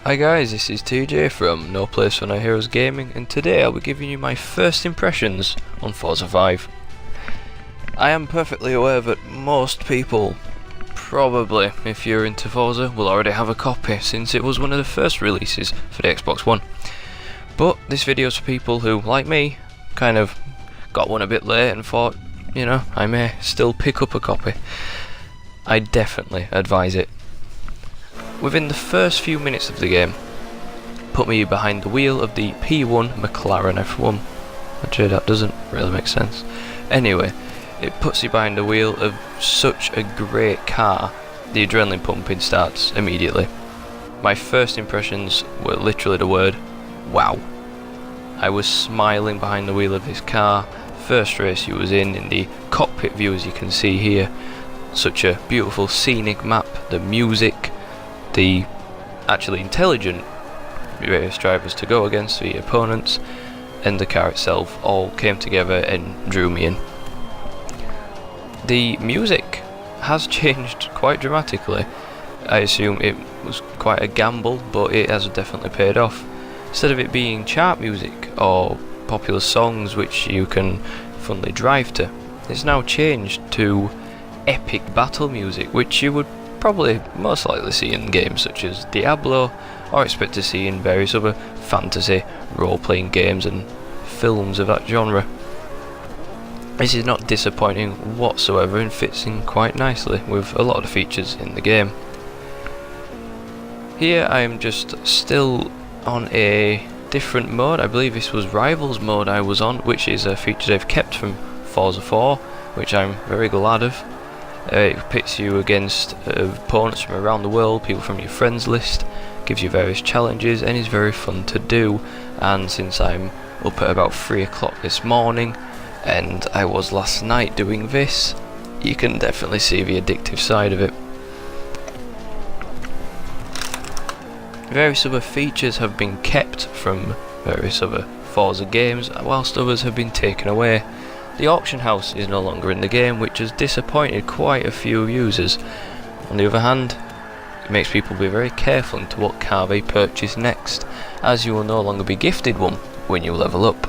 Hi guys, this is TJ from No Place for No Heroes Gaming, and today I'll be giving you my first impressions on Forza 5. I am perfectly aware that most people, probably if you're into Forza, will already have a copy since it was one of the first releases for the Xbox One. But this video is for people who, like me, kind of got one a bit late and thought, you know, I may still pick up a copy. I definitely advise it. Within the first few minutes of the game, put me behind the wheel of the P1 McLaren F1. Actually, that doesn't really make sense. Anyway, it puts you behind the wheel of such a great car, the adrenaline pumping starts immediately. My first impressions were literally the word, wow. I was smiling behind the wheel of this car. First race you was in the cockpit view, as you can see here. Such a beautiful scenic map, the music, the actually intelligent race drivers to go against, the opponents, and the car itself all came together and drew me in. The music has changed quite dramatically. I assume it was quite a gamble, but it has definitely paid off. Instead of it being chart music or popular songs which you can funnily drive to, it's now changed to epic battle music, which you would probably most likely see in games such as Diablo, or expect to see in various other fantasy role-playing games and films of that genre. This is not disappointing whatsoever and fits in quite nicely with a lot of the features in the game. Here I am just still on a different mode. I believe this was Rivals mode I was on, which is a feature they've kept from Forza 4, which I'm very glad of. It pits you against opponents from around the world, people from your friends list, gives you various challenges, and is very fun to do. And since I'm up at about 3 o'clock this morning, and I was last night doing this, you can definitely see the addictive side of it. Various other features have been kept from various other Forza games, whilst others have been taken away. The auction house is no longer in the game, which has disappointed quite a few users. On the other hand, it makes people be very careful into what car they purchase next, as you will no longer be gifted one when you level up.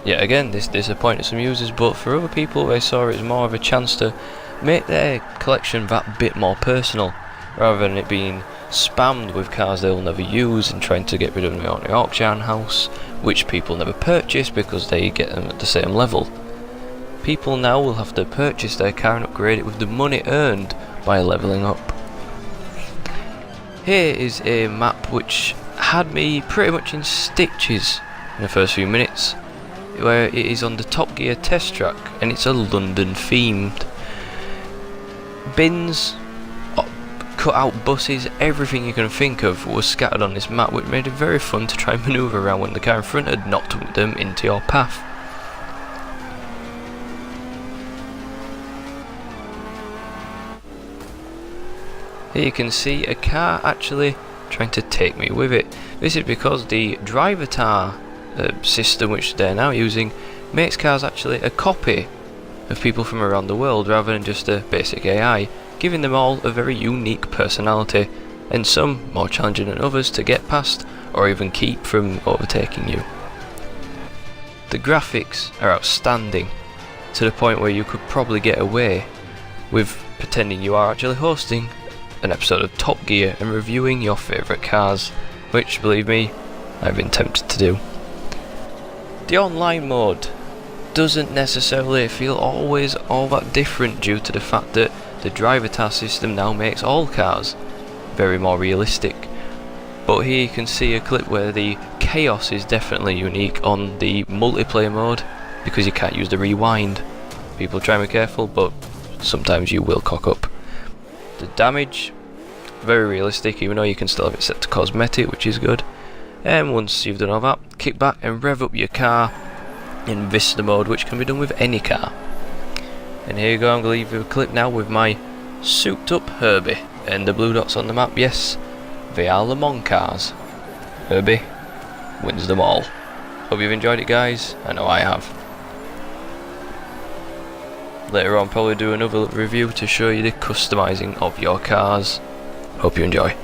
Yet again, this disappointed some users, but for other people they saw it as more of a chance to make their collection that bit more personal, rather than it being spammed with cars they'll never use and trying to get rid of them on the auction house, which people never purchase because they get them at the same level. People now will have to purchase their car and upgrade it with the money earned by levelling up. Here is a map which had me pretty much in stitches in the first few minutes, where it is on the Top Gear test track, and it's a London themed. Bins, cut out buses, everything you can think of was scattered on this map, which made it very fun to try and manoeuvre around when the car in front had knocked them into your path. Here you can see a car actually trying to take me with it. This is because the drivatar system, which they're now using, makes cars actually a copy of people from around the world rather than just a basic AI, giving them all a very unique personality, and some more challenging than others to get past or even keep from overtaking you. The graphics are outstanding, to the point where you could probably get away with pretending you are actually hosting an episode of Top Gear and reviewing your favourite cars, which, believe me, I've been tempted to do. The online mode doesn't necessarily feel always all that different due to the fact that the drivatar system now makes all cars very more realistic. But here you can see a clip where the chaos is definitely unique on the multiplayer mode, because you can't use the rewind. People try and be careful, but sometimes you will cock up. The damage, very realistic, even though you can still have it set to cosmetic, which is good. And once you've done all that, kick back and rev up your car in Vista mode, which can be done with any car. And here you go, I'm going to leave you a clip now with my souped up Herbie, and the blue dots on the map, yes, they are Le Mans cars. Herbie wins them all. Hope you've enjoyed it, guys. I know I have. Later on, probably do another review to show you the customizing of your cars. Hope you enjoy.